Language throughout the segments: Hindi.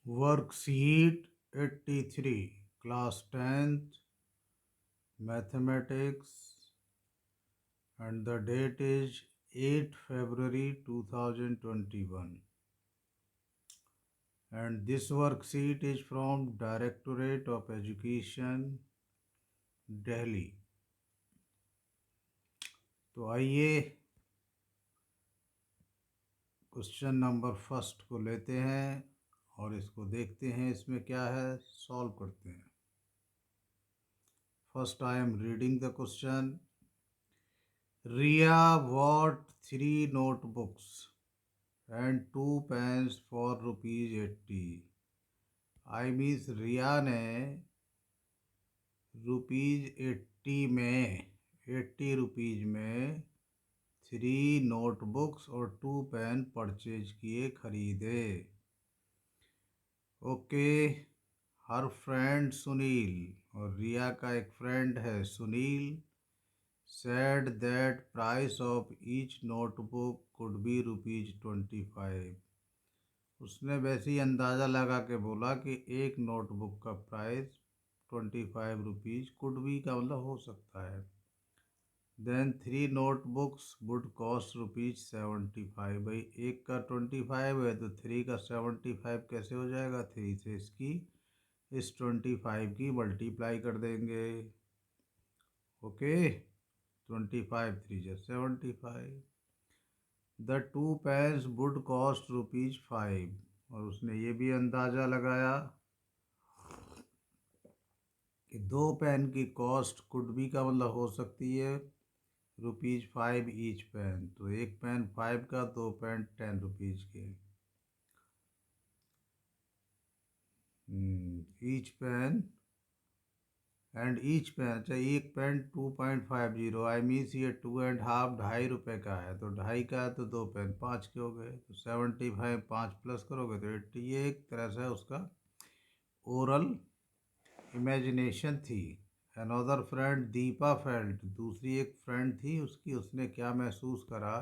Worksheet 83, Class 10th, Mathematics, and the date is 8 February 2021. And this worksheet is from Directorate of Education, Delhi. तो आइए क्वेश्चन नंबर फर्स्ट को लेते हैं और इसको देखते हैं इसमें क्या है, सॉल्व करते हैं. First I am reading the question. Ria bought 3 notebooks and 2 pens for rupees 80. I means रिया ने ₹80 में 3 नोटबुक्स और 2 पेन परचेज किए, खरीदे. ओके. हर फ्रेंड सुनील, और रिया का एक फ्रेंड है Sunil, said that price of each notebook could be ₹25. उसने वैसे ही अंदाज़ा लगा के बोला कि एक नोटबुक का प्राइस ₹25 कुड बी का मतलब हो सकता है. Then 3 notebooks would cost ₹75. भाई एक का 25 है तो 3 का 75 कैसे हो जाएगा? 3 से इस 25 की मल्टीप्लाई कर देंगे. ओके. 25 3 जा 75. The 2 pens would cost ₹5. और उसने ये भी अंदाज़ा लगाया कि 2 पेन की कॉस्ट कुड बी का मतलब हो सकती है ₹5 ईच पेन. तो एक पेन 5 का, 2 पेन ₹10 के. Each pen and each pen, अच्छा एक पेन 2.50. आई मीन्स ये 2.5 ₹2.5 का है, तो 2.5 का है तो 2 पेन 5 के हो गए. तो 75 5 प्लस करोगे तो 80. ये एक तरह से उसका ओरल इमेजिनेशन थी. अनदर फ्रेंड दीपा फेल्ट, दूसरी एक फ्रेंड थी उसकी, उसने क्या महसूस करा?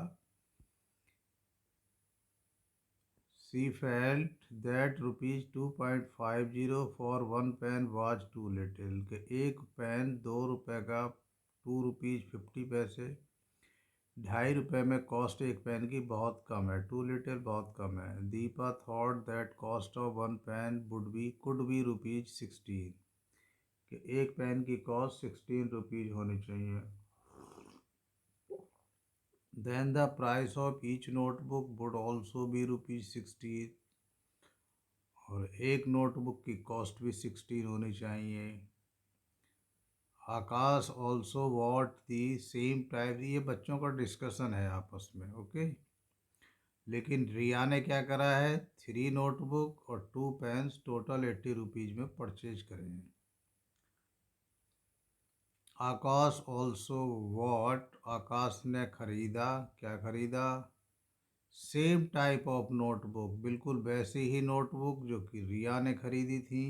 She felt that ₹2.50 for one pen was too little. कि एक पेन ₹2 का, ₹2.50, ₹2.5 में कॉस्ट एक पेन की बहुत कम है. टू लिटिल बहुत कम है. Deepa thought that cost of one pen could be ₹16. कि एक पेन की कॉस्ट ₹16 होनी चाहिए. Then the price of each notebook would also be ₹16. और एक नोटबुक की कॉस्ट भी 16 होनी चाहिए. Akash also bought the same type. ये बच्चों का डिस्कशन है आपस में. ओके. लेकिन रिया ने क्या करा है? 3 नोटबुक और 2 पेन्स टोटल ₹80 में परचेज करें. आकाश ऑल्सो वॉट, आकाश ने खरीदा, क्या खरीदा? सेम टाइप ऑफ नोटबुक, बिल्कुल वैसी ही नोटबुक जो कि रिया ने खरीदी थी.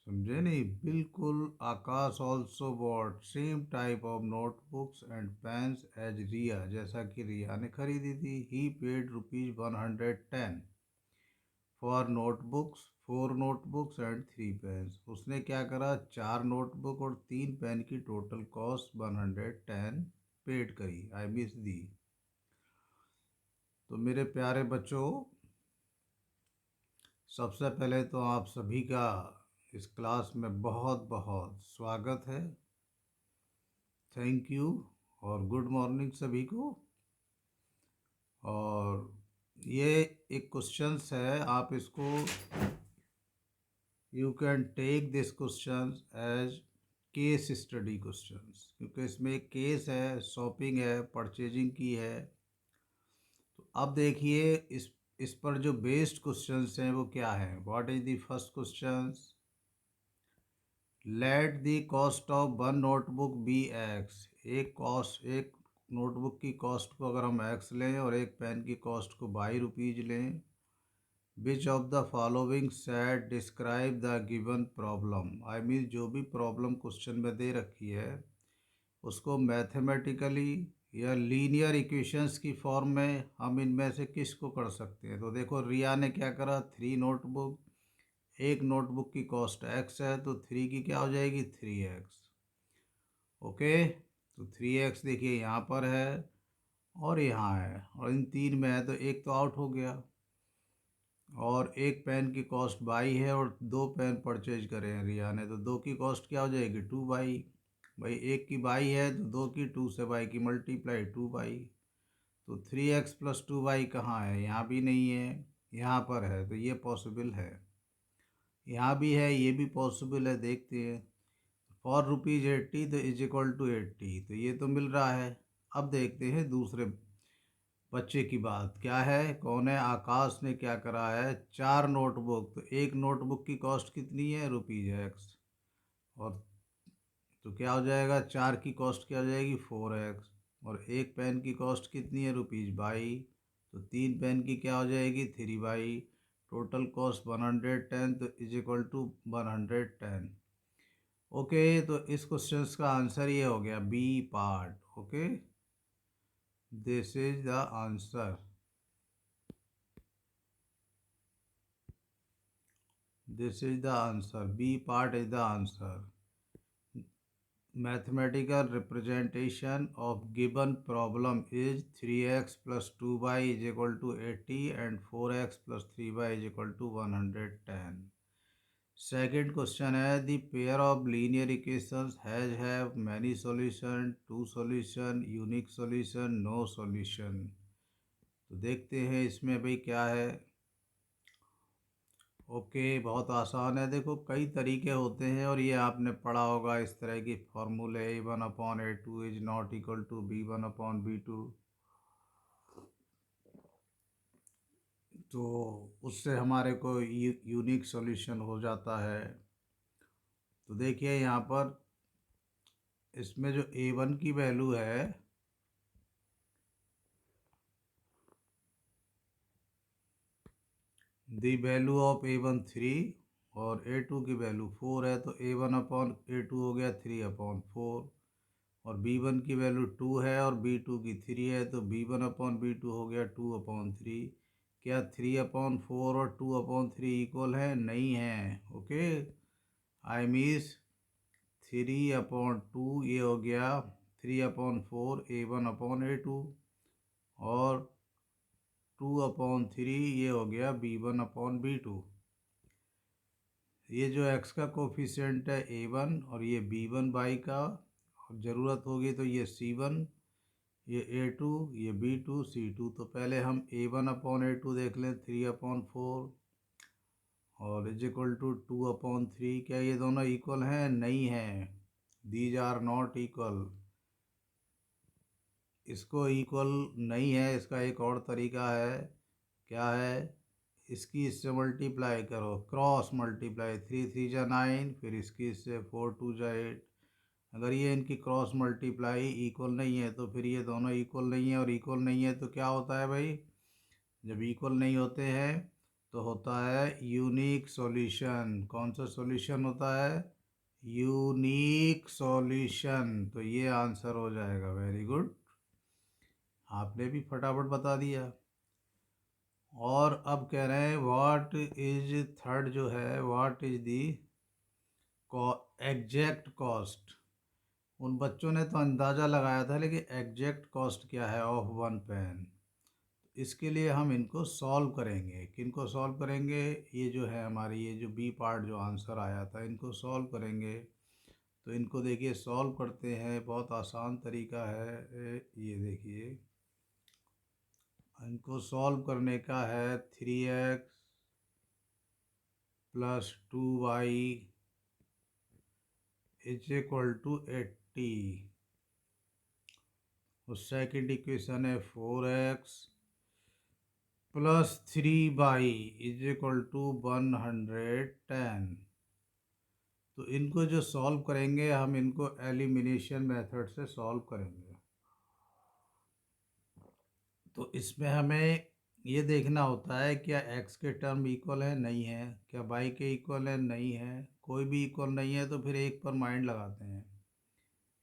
समझे नहीं? बिल्कुल. Akash also bought same type of notebooks and pens as Riya, जैसा कि रिया ने खरीदी थी. He paid ₹110 for notebooks, 4 notebooks and 3 pens. उसने क्या करा? 4 नोटबुक और 3 पेन की टोटल कॉस्ट 110 पेड करी, आई मिस दी. तो मेरे प्यारे बच्चों, सबसे पहले तो आप सभी का इस क्लास में बहुत बहुत स्वागत है. थैंक यू और गुड मॉर्निंग सभी को. और ये एक क्वेश्चंस है, आप इसको you can take this questions as case study questions, क्योंकि इसमें एक केस है, शॉपिंग है, परचेजिंग की है. तो अब देखिए इस पर जो बेस्ड क्वेश्चंस हैं वो क्या हैं. What is the first questions? Let the cost of one notebook be X. एक नोटबुक की कॉस्ट को अगर हम एक्स लें और एक पेन की कॉस्ट को ₹22 लें. Which of the following set describe the given problem. I mean जो भी प्रॉब्लम क्वेश्चन में दे रखी है उसको मैथमेटिकली या लीनियर इक्वेशंस की फॉर्म में हम इनमें से किसको कर सकते हैं। तो देखो रिया ने क्या करा, 3 नोटबुक, एक नोटबुक की कॉस्ट एक्स है तो 3 की क्या हो जाएगी, 3x। ओके, तो 3x देखिए यहाँ पर है और यहाँ है और इन तीन में है तो एक तो आउट हो गया। और एक पेन की कॉस्ट बाई है और 2 पेन परचेज करे हैं रिया ने, तो 2 की कॉस्ट क्या हो जाएगी, 2 बाई। भाई एक की बाई है तो 2 की 2 से बाई की मल्टीप्लाई 2 बाई। तो 3x + 2y कहाँ है, यहाँ भी नहीं है, यहाँ पर है, तो ये पॉसिबल है। यहाँ भी है, ये भी पॉसिबल है, देखते हैं। फॉर ₹80 तो =80, तो ये तो मिल रहा है। अब देखते हैं दूसरे बच्चे की बात क्या है, कौन है, आकाश ने क्या करा है, 4 नोटबुक, तो एक नोटबुक की कॉस्ट कितनी है, ₹x। और तो क्या हो जाएगा, 4 की कॉस्ट क्या हो जाएगी, 4x। और एक पेन की कॉस्ट कितनी है, ₹22। तो 3 पेन की क्या हो जाएगी, 3 बाई। टोटल कॉस्ट 110 तो =110। ओके, तो इस क्वेश्चन का आंसर ये हो गया B part. Okay, this is the answer. This is the answer. B part is the answer. Mathematical representation of given problem is 3x plus 2y is equal to 80 and 4x plus 3y is equal to 110. Second question है, the pair of linear equations has have many solution, two solution, unique solution, no solution. तो देखते हैं इसमें भाई क्या है। ओके, बहुत आसान है। देखो कई तरीके होते हैं और ये आपने पढ़ा होगा इस तरह की फॉर्मूले, A1/A2 is not equal to B1/B2। तो उससे हमारे को यूनिक सॉल्यूशन हो जाता है। तो देखिए यहाँ पर इसमें जो A1 की वैल्यू है, दी वैल्यू ऑफ A1 3 और A2 की वैल्यू 4 है, तो A1/A2 हो गया 3/4। और B1 की वैल्यू 2 है और B2 की 3 है, तो B1/B2 हो गया 2/3। क्या 3/4 और 2/3 इक्वल है, नहीं है। ओके, आई मीस 3/2 ये हो गया 3/4 A1/A2 और 2/3 ये हो गया B1/B2। ये जो x का कोफिशिएंट है A1 और ये B1 का, और ज़रूरत होगी तो ये C1, ये A2, ये B2, C2। तो पहले हम A1/A2 देख लें, 3/4 और इज इक्वल टू 2/3। क्या ये दोनों इक्वल हैं, नहीं है, दीज आर नॉट इक्वल। इसको इक्वल नहीं है, इसका एक और तरीका है, क्या है, इसकी इससे मल्टीप्लाई करो, क्रॉस मल्टीप्लाई, 3 3 = 9, फिर इसकी इससे 4 2 = 8। अगर ये इनकी क्रॉस मल्टीप्लाई इक्वल नहीं है तो फिर ये दोनों इक्वल नहीं है, और इक्वल नहीं है तो क्या होता है भाई, जब इक्वल नहीं होते हैं तो होता है यूनिक सॉल्यूशन। कौन सा सॉल्यूशन होता है, यूनिक सॉल्यूशन। तो ये आंसर हो जाएगा। वेरी गुड, आपने भी फटाफट बता दिया। और अब कह रहे हैं व्हाट इज थर्ड जो है, what is the exact cost. उन बच्चों ने तो अंदाज़ा लगाया था, लेकिन एग्जैक्ट कॉस्ट क्या है ऑफ 1 पेन। इसके लिए हम इनको सॉल्व करेंगे। किनको सॉल्व करेंगे, ये जो है हमारी ये जो बी पार्ट जो आंसर आया था, इनको सॉल्व करेंगे। तो इनको देखिए सॉल्व करते हैं, बहुत आसान तरीका है। ये देखिए इनको सॉल्व करने का है, 3x + 2y is equal to 80। और सेकेंड इक्वेशन है 4x + 3y is equal to 110। तो इनको जो सॉल्व करेंगे हम, इनको एलिमिनेशन मेथड से सॉल्व करेंगे। तो इसमें हमें ये देखना होता है क्या x के टर्म इक्वल है, नहीं है, क्या y के इक्वल है, नहीं है, कोई भी इक्वल नहीं है तो फिर एक पर माइंड लगाते हैं।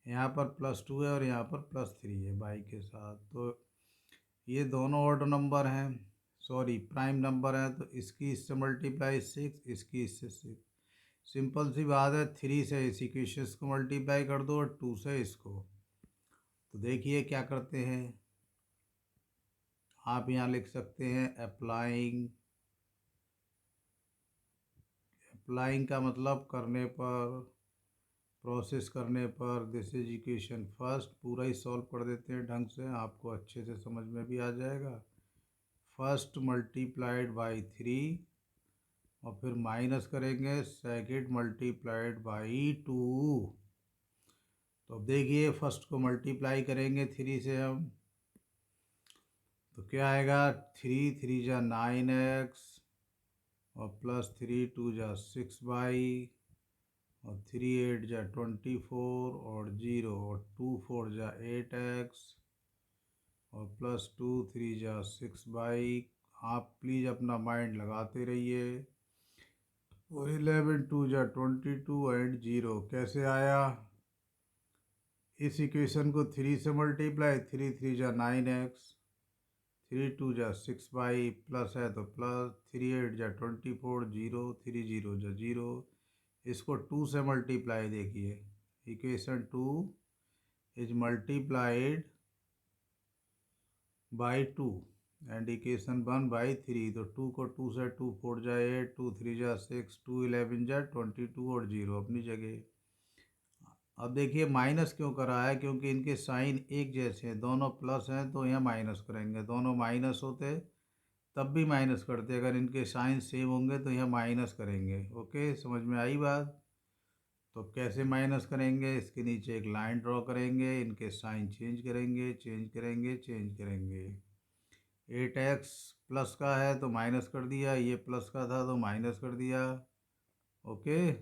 यहाँ पर +2 है और यहाँ पर +3 है बाई के साथ। तो ये दोनों ऑड नंबर हैं, सॉरी प्राइम नंबर हैं, तो इसकी इससे मल्टीप्लाई 6, इसकी इससे 6। सिंपल सी बात है, 3 से इस इक्वेशन को मल्टीप्लाई कर दो और 2 से इसको। तो देखिए क्या करते हैं, आप यहाँ लिख सकते हैं अप्लाइंग। अप्लाइंग का मतलब करने पर, प्रोसेस करने पर। दिस इज इक्वेशन फर्स्ट, पूरा ही सॉल्व कर देते हैं ढंग से, आपको अच्छे से समझ में भी आ जाएगा। फर्स्ट मल्टीप्लाइड बाई 3 और फिर माइनस करेंगे सेकेंड मल्टीप्लाइड बाई 2। तो अब देखिए फर्स्ट को मल्टीप्लाई करेंगे 3 से हम, तो क्या आएगा, 3 जा 9x और +3 2 जा 6y और 3 8 जा 24 और 0 और 2 4 जा 8x और +2 3 जा 6y। आप प्लीज़ अपना माइंड लगाते रहिए। और 11 2 जा 22 एंड 0 कैसे आया, इस इक्वेशन को 3 से मल्टीप्लाई, 3 जा 9x, 3 2 जा 6y, प्लस है तो प्लस, 3 8 जा 24, 0 3 0 जा 0। इसको 2 से मल्टीप्लाई, देखिए equation 2 is multiplied by 2 and equation 1 by 3। तो 2 को 2 से, 2 4 जा 8, 2 3 जा 6, 2 11 जा 22 और 0 अपनी जगह। अब देखिए माइनस क्यों करा है, क्योंकि इनके साइन एक जैसे हैं, दोनों प्लस हैं तो यहाँ माइनस करेंगे। दोनों माइनस होते तब भी माइनस करते, अगर इनके साइन सेम होंगे तो यहाँ माइनस करेंगे। ओके, समझ में आई बात। तो कैसे माइनस करेंगे, इसके नीचे एक लाइन ड्रॉ करेंगे, इनके साइन चेंज करेंगे, चेंज करेंगे, चेंज करेंगे। 8x प्लस का है तो माइनस कर दिया, ये प्लस का था तो माइनस कर दिया। ओके,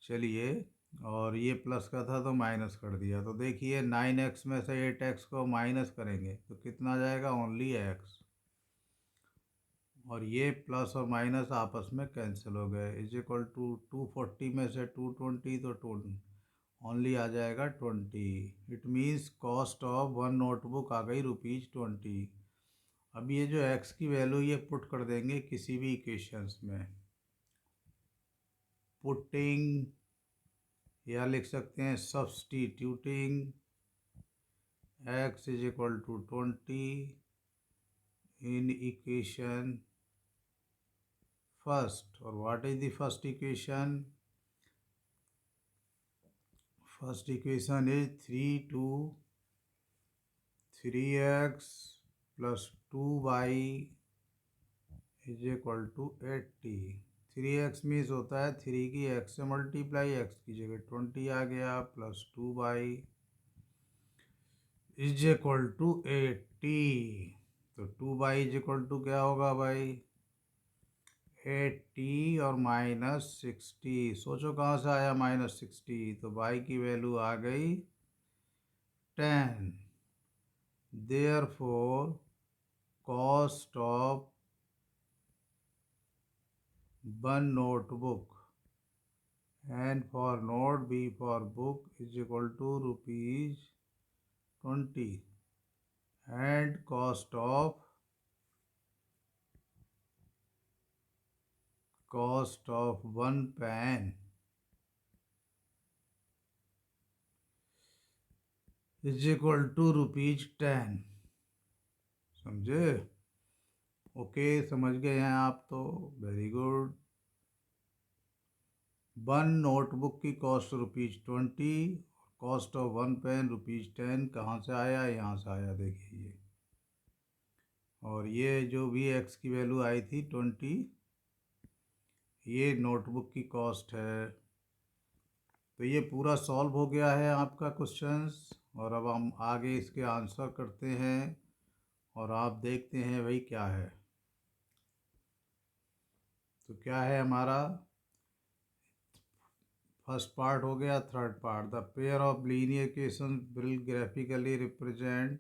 चलिए, और ये प्लस का था तो माइनस कर दिया। तो देखिए 9x में से 8x को माइनस करेंगे तो कितना जाएगा, ओनली x। और ये प्लस और माइनस आपस में कैंसिल हो गए, इज इक्वल टू 240 में से 220 तो ओनली आ जाएगा 20। It means cost of one notebook आ गई ₹20। अब ये जो x की वैल्यू ये पुट कर देंगे किसी भी इक्वेशंस में। पुटिंग, या लिख सकते हैं substituting x is equal to 20 in equation first. और what is the first equation, first equation is 3x plus 2y is equal to 80। 3x means होता है 3 की x से मल्टीप्लाई, x की जगह 20 आ गया, plus 2y is equal to 80। तो 2y इज इक्वल टू क्या होगा भाई, 80 और -60। सोचो कहाँ से आया -60, तो y की वैल्यू आ गई 10। Therefore cost of one notebook, and for note B for book is equal to ₹20, and cost of one pen is equal to ₹10। समझे, ओके, समझ गए हैं आप तो, वेरी गुड। वन नोटबुक की cost ₹20, cost of one pen ₹10। कहाँ से आया, यहाँ से आया, देखिए ये। और ये जो भी एक्स की वैल्यू आई थी 20, ये नोटबुक की कॉस्ट है। तो ये पूरा सॉल्व हो गया है आपका क्वेश्चंस, और अब हम आगे इसके आंसर करते हैं और आप देखते हैं भाई क्या है। तो क्या है हमारा, फर्स्ट पार्ट हो गया। Third part, the pair of linear equation will graphically represent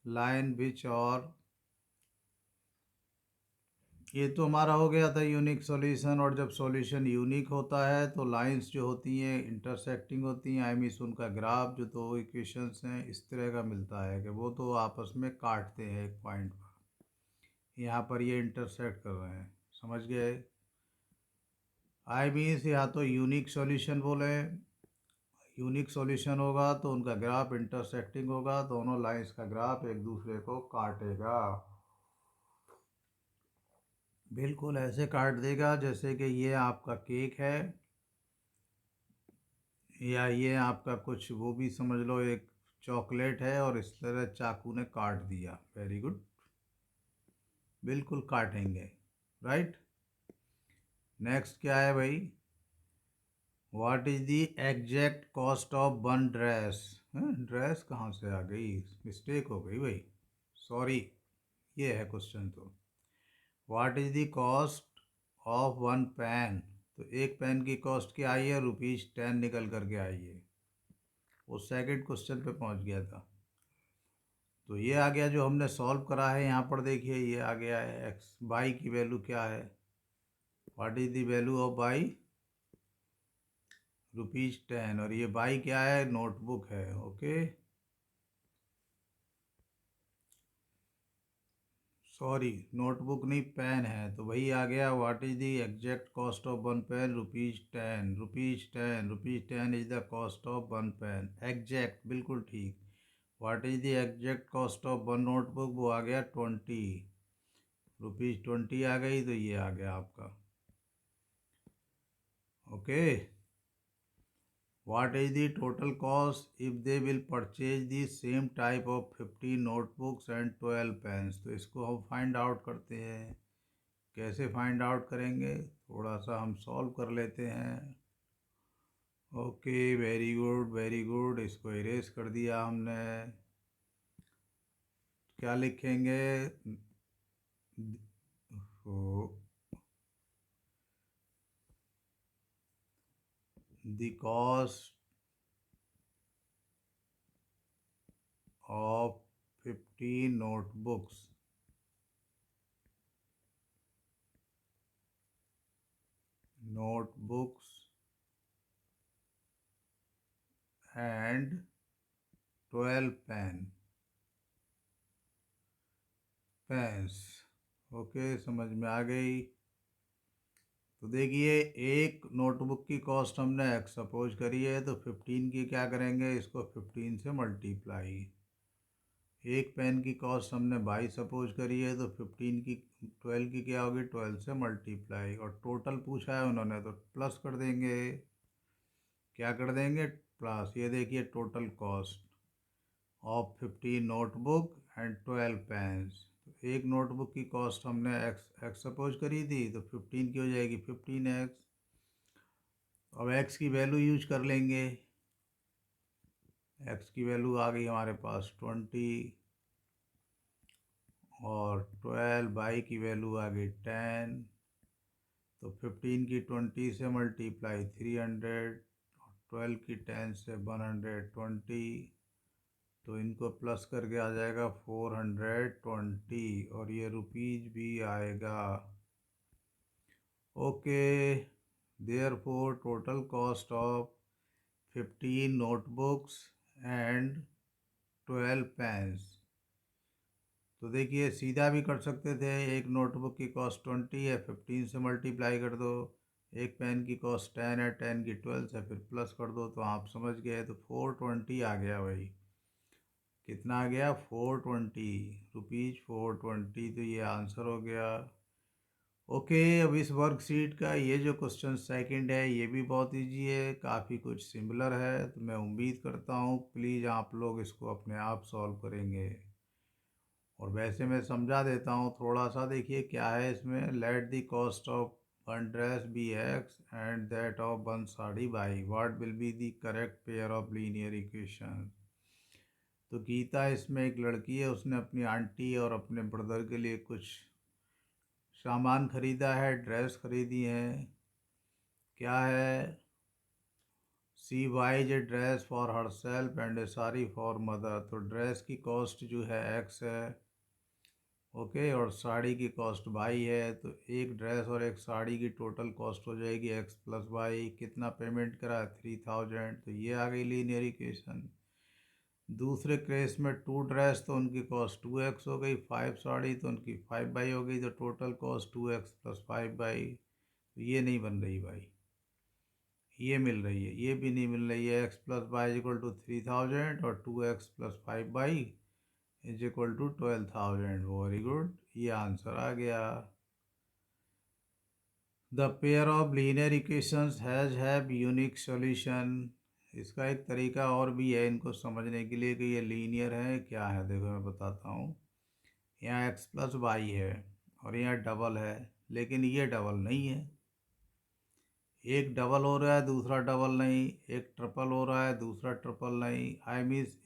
line which और ये तो हमारा हो गया था यूनिक सॉल्यूशन। और जब सॉल्यूशन यूनिक होता है तो लाइंस जो होती हैं इंटरसेक्टिंग होती हैं, आई मीन उनका ग्राफ जो दो इक्वेशंस हैं इस तरह का मिलता है कि वो तो आपस में काटते हैं एक पॉइंट पर। यहाँ पर ये इंटरसेक्ट कर रहे हैं, समझ गए? आई मीन्स या तो यूनिक सॉल्यूशन बोले, यूनिक सॉल्यूशन होगा तो उनका ग्राफ इंटरसेक्टिंग होगा, दोनों लाइंस का ग्राफ एक दूसरे को काटेगा। बिल्कुल ऐसे काट देगा जैसे कि ये आपका केक है, या ये आपका कुछ वो भी समझ लो एक चॉकलेट है, और इस तरह चाकू ने काट दिया। वेरी गुड, बिल्कुल काटेंगे। राइट। नेक्स्ट क्या है भाई? What is the exact cost of one dress? Dress कहाँ से आ गई? मिस्टेक हो गई भाई, सॉरी। ये है क्वेश्चन तो। What is the cost of one pen? तो एक पेन की कॉस्ट क्या आई है? ₹10 निकल करके आई है। वो सेकंड क्वेश्चन पे पहुंच गया था। तो ये आ गया जो हमने सॉल्व करा है। यहाँ पर देखिए ये आ गया है एक्स, बाई की वैल्यू क्या है? What is the value of Y? ₹10। और ये बाई क्या है? नोटबुक है। ओके, सॉरी नोटबुक नहीं, पेन है। तो वही आ गया, what is the exact cost of one pen? ₹10। ₹10 is the cost of one pen. Exact, बिल्कुल ठीक। What is the exact cost of one notebook? वो आ गया 20। ₹20 आ गई, तो ये आ गया आपका। Okay. What is the total cost if they will purchase the same type of 50 notebooks and 12 pens? तो इसको हम फाइंड आउट करते हैं। कैसे फाइंड आउट करेंगे? थोड़ा सा हम सॉल्व कर लेते हैं। Okay, very good very good. इसको इरेज कर दिया हमने। क्या लिखेंगे? The cost of 50 notebooks and 12 pens. Okay, समझ में आ गई। तो देखिए एक नोटबुक की कॉस्ट हमने एक्स सपोज करी है, तो 15 की क्या करेंगे? इसको 15 से मल्टीप्लाई। एक पेन की कॉस्ट हमने बाई सपोज करी है, तो 15 की 12 की क्या होगी? 12 से मल्टीप्लाई। और टोटल पूछा है उन्होंने तो प्लस कर देंगे। क्या कर देंगे? प्लस। ये देखिए total cost of 15 notebook and 12 pens. तो एक नोटबुक की कॉस्ट हमने एक्स एक्स सपोज करी थी, तो 15 की हो जाएगी 15x। अब एक्स की वैल्यू यूज कर लेंगे। एक्स की वैल्यू आ गई हमारे पास 20, और 12 बाई की वैल्यू आ गई 10। तो 15 की 20 से मल्टीप्लाई 300, और 12 की 10 से 120। तो इनको प्लस करके आ जाएगा 420, और ये रुपीज भी आएगा। Okay, therefore total cost of 15 notebooks and 12 pens. तो देखिए सीधा भी कर सकते थे, एक नोटबुक की कॉस्ट 20 है, 15 से मल्टीप्लाई कर दो। एक पेन की कॉस्ट 10 है, 10 की 12 से फिर प्लस कर दो, तो आप समझ गए। तो 420 आ गया भाई। कितना आ गया? 420 रुपीज़, 420। तो ये आंसर हो गया। ओके, अब इस वर्कशीट का ये जो क्वेश्चन सेकंड है ये भी बहुत इजी है, काफ़ी कुछ सिमिलर है। तो मैं उम्मीद करता हूँ प्लीज़ आप लोग इसको अपने आप सॉल्व करेंगे। और वैसे मैं समझा देता हूँ थोड़ा सा। देखिए क्या है इसमें, let the cost of one dress be X and that of one sari Y, what will be the correct pair of linear equation? तो गीता इसमें एक लड़की है, उसने अपनी आंटी और अपने ब्रदर के लिए कुछ सामान खरीदा है, ड्रेस खरीदी है। क्या है? She buys a dress for herself and a sari for mother. तो ड्रेस की कॉस्ट जो है एक्स है, ओके, और साड़ी की कॉस्ट बाई है, तो एक ड्रेस और एक साड़ी की टोटल कॉस्ट हो जाएगी एक्स प्लस बाई। कितना पेमेंट करा? 3000। तो ये आ गई लीनियर इक्वेशन। दूसरे केस में टू ड्रेस तो उनकी कॉस्ट 2x हो गई, 5 साड़ी तो उनकी 5 बाई हो गई, तो total cost 2x plus 5 by. तो ये नहीं बन रही भाई, ये मिल रही है, ये भी नहीं मिल रही है। X plus Y equal to 3000 और 2x plus 5 Y is equal to 12000। Very good, ये आंसर आ गया। The pair of linear equations have unique solution. इसका एक तरीका और भी है इनको समझने के लिए कि ये लीनियर है क्या है। देखो मैं बताता हूँ। यहाँ एक्स प्लस वाई है और यहाँ डबल है, लेकिन ये डबल नहीं है। एक डबल हो रहा है, दूसरा डबल नहीं। एक ट्रिपल हो रहा है, दूसरा ट्रिपल नहीं। I means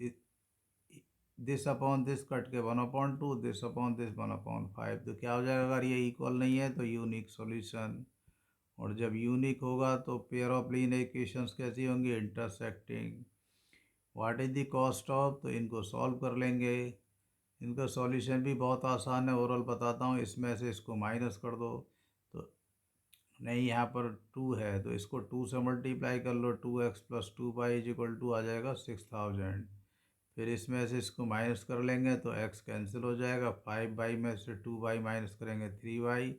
this upon this cut के 1/2, दिस अपॉन दिस 1/5। तो क्या हो जाएगा? अगर ये इक्वल नहीं है तो यूनिक सॉल्यूशन। और जब यूनिक होगा तो पेयर ऑफ लीनियर इक्वेशंस कैसी होंगी? Intersecting. What is the cost of? तो इनको सॉल्व कर लेंगे। इनका सॉल्यूशन भी बहुत आसान है, ओरल बताता हूँ। इसमें से इसको माइनस कर दो तो नहीं, यहाँ पर 2 है तो इसको 2 से मल्टीप्लाई कर लो। 2x plus 2 y is equal to आ जाएगा 6000। फिर इसमें से इसको माइनस कर लेंगे तो x कैंसिल हो जाएगा। 5 बाई में से 2 बाई माइनस करेंगे 3 बाई।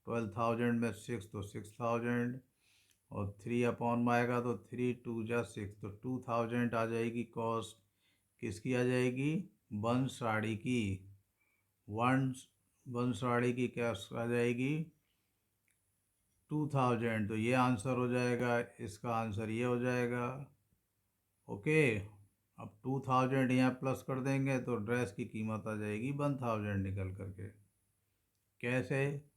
12000 में 6 तो 6000, और 3 अपॉन में आएगा तो 3 2 जा 6, तो 2000 आ जाएगी कॉस्ट। किसकी आ जाएगी? वन साड़ी की। वन वन साड़ी की क्या आ जाएगी? 2000। तो ये आंसर हो जाएगा, इसका आंसर ये हो जाएगा। ओके, अब 2000 यहाँ प्लस कर देंगे तो ड्रेस की कीमत आ जाएगी 1000 निकल करके। कैसे?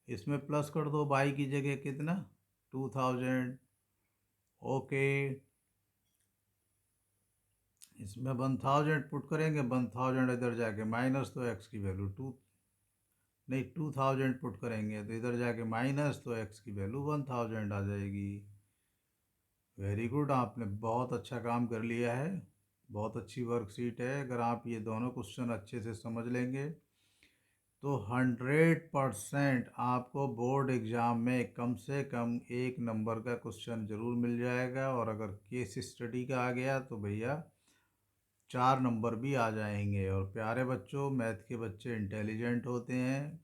इसमें प्लस कर दो, बाई की जगह कितना? 2000। ओके, इसमें 1000 पुट करेंगे, 1000 इधर जाके माइनस, तो एक्स की वैल्यू 2, नहीं 2000 पुट करेंगे तो इधर जाके माइनस, तो एक्स की वैल्यू 1000 आ जाएगी। वेरी गुड, आपने बहुत अच्छा काम कर लिया है। बहुत अच्छी वर्कशीट है। अगर आप ये दोनों क्वेश्चन अच्छे से समझ लेंगे तो 100% आपको बोर्ड एग्ज़ाम में कम से कम 1 नंबर का क्वेश्चन ज़रूर मिल जाएगा। और अगर केस स्टडी का आ गया तो भैया 4 नंबर भी आ जाएंगे। और प्यारे बच्चों, मैथ के बच्चे इंटेलिजेंट होते हैं,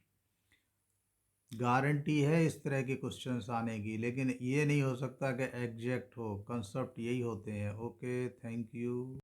गारंटी है इस तरह के क्वेश्चंस आने की, लेकिन ये नहीं हो सकता कि एग्जैक्ट हो। कंसेप्ट यही होते हैं। Okay, thank you.